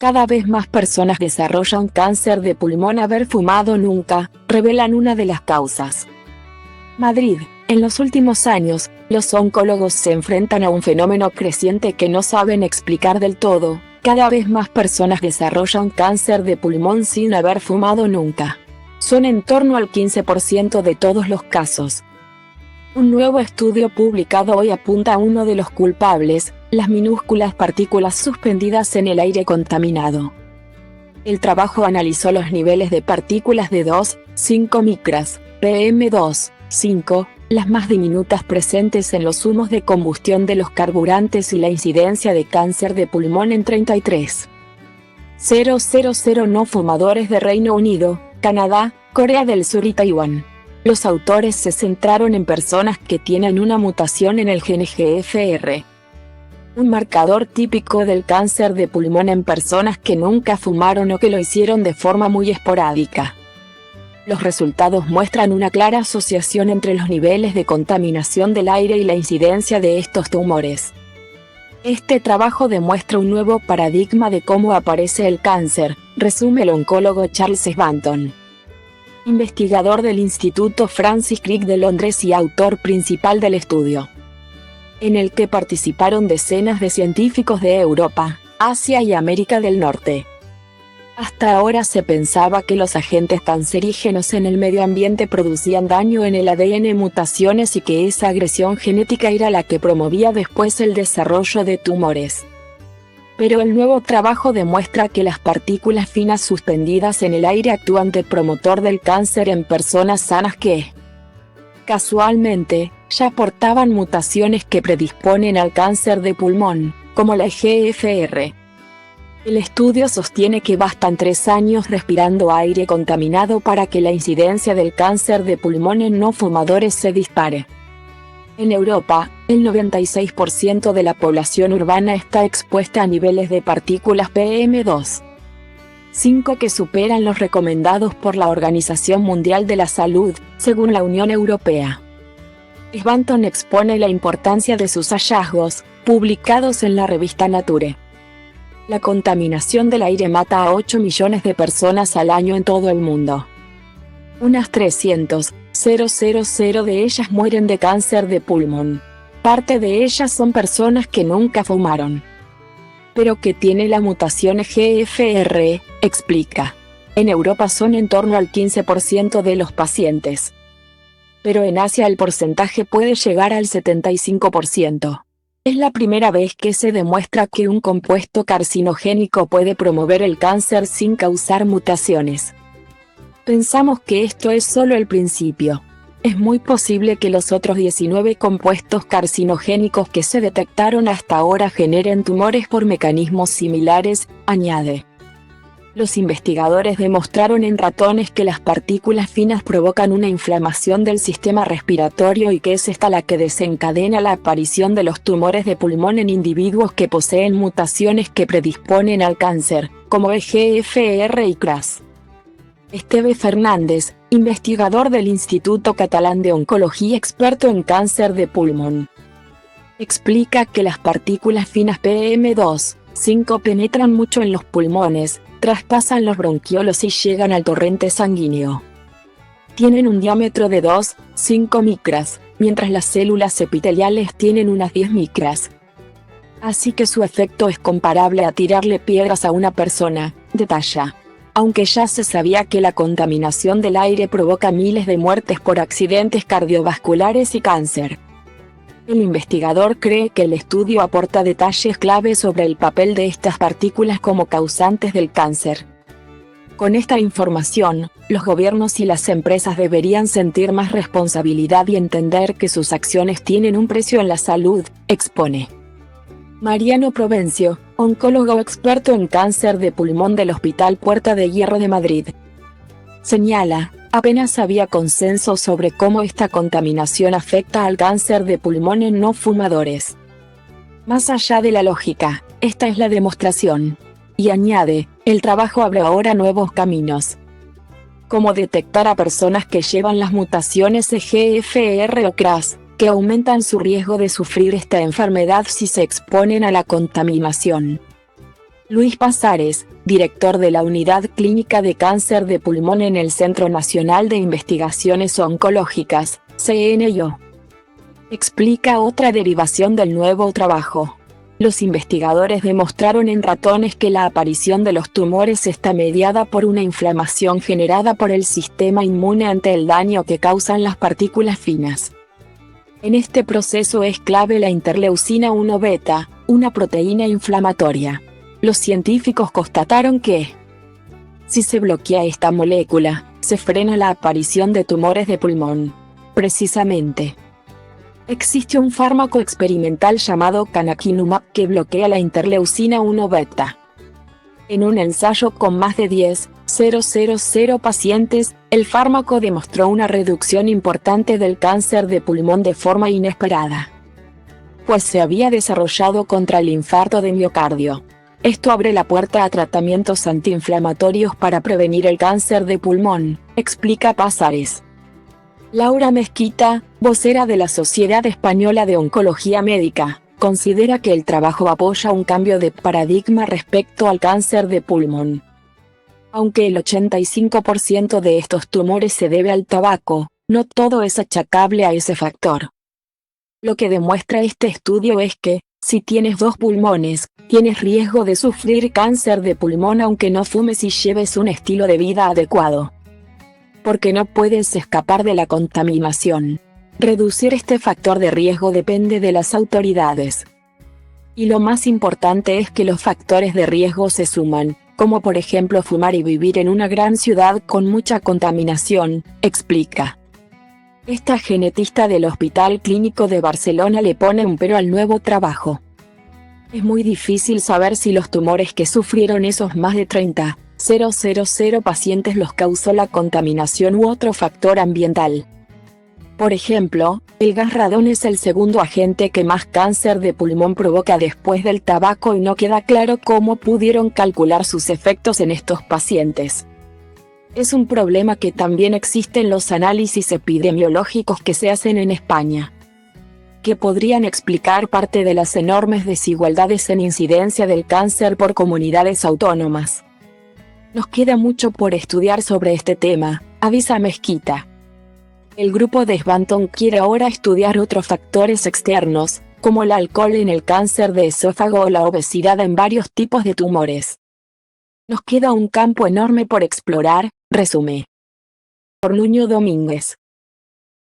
Cada vez más personas desarrollan cáncer de pulmón haber fumado nunca, revelan una de las causas. Madrid. En los últimos años, los oncólogos se enfrentan a un fenómeno creciente que no saben explicar del todo. Cada vez más personas desarrollan cáncer de pulmón sin haber fumado nunca. Son en torno al 15% de todos los casos. Un nuevo estudio publicado hoy apunta a uno de los culpables, las minúsculas partículas suspendidas en el aire contaminado. El trabajo analizó los niveles de partículas de 2,5 micras, PM2,5, las más diminutas presentes en los humos de combustión de los carburantes y la incidencia de cáncer de pulmón en 33,000 no fumadores de Reino Unido, Canadá, Corea del Sur y Taiwán. Los autores se centraron en personas que tienen una mutación en el gen GFR, un marcador típico del cáncer de pulmón en personas que nunca fumaron o que lo hicieron de forma muy esporádica. Los resultados muestran una clara asociación entre los niveles de contaminación del aire y la incidencia de estos tumores. Este trabajo demuestra un nuevo paradigma de cómo aparece el cáncer, resume el oncólogo Charles Swanton, investigador del Instituto Francis Crick de Londres y autor principal del estudio, en el que participaron decenas de científicos de Europa, Asia y América del Norte. Hasta ahora se pensaba que los agentes cancerígenos en el medio ambiente producían daño en el ADN, mutaciones, y que esa agresión genética era la que promovía después el desarrollo de tumores. Pero el nuevo trabajo demuestra que las partículas finas suspendidas en el aire actúan de promotor del cáncer en personas sanas que, casualmente, ya portaban mutaciones que predisponen al cáncer de pulmón, como la GFR. El estudio sostiene que bastan 3 años respirando aire contaminado para que la incidencia del cáncer de pulmón en no fumadores se dispare. En Europa, el 96% de la población urbana está expuesta a niveles de partículas PM2,5 que superan los recomendados por la Organización Mundial de la Salud, según la Unión Europea. Swanton expone la importancia de sus hallazgos, publicados en la revista Nature. La contaminación del aire mata a 8 millones de personas al año en todo el mundo. Unas 300.000 de ellas mueren de cáncer de pulmón. Parte de ellas son personas que nunca fumaron, pero que tiene la mutación GFR, explica. En Europa son en torno al 15% de los pacientes, pero en Asia el porcentaje puede llegar al 75%. Es la primera vez que se demuestra que un compuesto carcinogénico puede promover el cáncer sin causar mutaciones. Pensamos que esto es solo el principio. Es muy posible que los otros 19 compuestos carcinogénicos que se detectaron hasta ahora generen tumores por mecanismos similares, añade. Los investigadores demostraron en ratones que las partículas finas provocan una inflamación del sistema respiratorio y que es esta la que desencadena la aparición de los tumores de pulmón en individuos que poseen mutaciones que predisponen al cáncer, como EGFR y CRAS. Esteve Fernández, investigador del Instituto Catalán de Oncología experto en cáncer de pulmón, explica que las partículas finas PM2,5 penetran mucho en los pulmones, traspasan los bronquiolos y llegan al torrente sanguíneo. Tienen un diámetro de 2,5 micras, mientras las células epiteliales tienen unas 10 micras. Así que su efecto es comparable a tirarle piedras a una persona, detalla. Aunque ya se sabía que la contaminación del aire provoca miles de muertes por accidentes cardiovasculares y cáncer. El investigador cree que el estudio aporta detalles clave sobre el papel de estas partículas como causantes del cáncer. Con esta información, los gobiernos y las empresas deberían sentir más responsabilidad y entender que sus acciones tienen un precio en la salud, expone. Mariano Provencio, oncólogo experto en cáncer de pulmón del Hospital Puerta de Hierro de Madrid, señala, apenas había consenso sobre cómo esta contaminación afecta al cáncer de pulmón en no fumadores. Más allá de la lógica, esta es la demostración. Y añade, el trabajo abre ahora nuevos caminos. Como detectar a personas que llevan las mutaciones EGFR o CRAS, que aumentan su riesgo de sufrir esta enfermedad si se exponen a la contaminación. Luis Pasares, director de la Unidad Clínica de Cáncer de Pulmón en el Centro Nacional de Investigaciones Oncológicas, CNIO, explica otra derivación del nuevo trabajo. Los investigadores demostraron en ratones que la aparición de los tumores está mediada por una inflamación generada por el sistema inmune ante el daño que causan las partículas finas. En este proceso es clave la interleucina 1 beta, una proteína inflamatoria. Los científicos constataron que, si se bloquea esta molécula, se frena la aparición de tumores de pulmón. Precisamente, existe un fármaco experimental llamado canakinumab que bloquea la interleucina 1 beta. En un ensayo con más de 10,000 pacientes, el fármaco demostró una reducción importante del cáncer de pulmón de forma inesperada, pues se había desarrollado contra el infarto de miocardio. Esto abre la puerta a tratamientos antiinflamatorios para prevenir el cáncer de pulmón, explica Pasares. Laura Mezquita, vocera de la Sociedad Española de Oncología Médica, considera que el trabajo apoya un cambio de paradigma respecto al cáncer de pulmón. Aunque el 85% de estos tumores se debe al tabaco, no todo es achacable a ese factor. Lo que demuestra este estudio es que, si tienes dos pulmones, tienes riesgo de sufrir cáncer de pulmón aunque no fumes y lleves un estilo de vida adecuado. Porque no puedes escapar de la contaminación. Reducir este factor de riesgo depende de las autoridades. Y lo más importante es que los factores de riesgo se suman, como por ejemplo fumar y vivir en una gran ciudad con mucha contaminación, explica. Esta genetista del Hospital Clínico de Barcelona le pone un pero al nuevo trabajo. Es muy difícil saber si los tumores que sufrieron esos más de 30,000 pacientes los causó la contaminación u otro factor ambiental. Por ejemplo, el gas radón es el segundo agente que más cáncer de pulmón provoca después del tabaco y no queda claro cómo pudieron calcular sus efectos en estos pacientes. Es un problema que también existe en los análisis epidemiológicos que se hacen en España, que podrían explicar parte de las enormes desigualdades en incidencia del cáncer por comunidades autónomas. Nos queda mucho por estudiar sobre este tema, avisa Mezquita. El grupo de Svanton quiere ahora estudiar otros factores externos, como el alcohol en el cáncer de esófago o la obesidad en varios tipos de tumores. Nos queda un campo enorme por explorar, resume. Por Nuño Domínguez.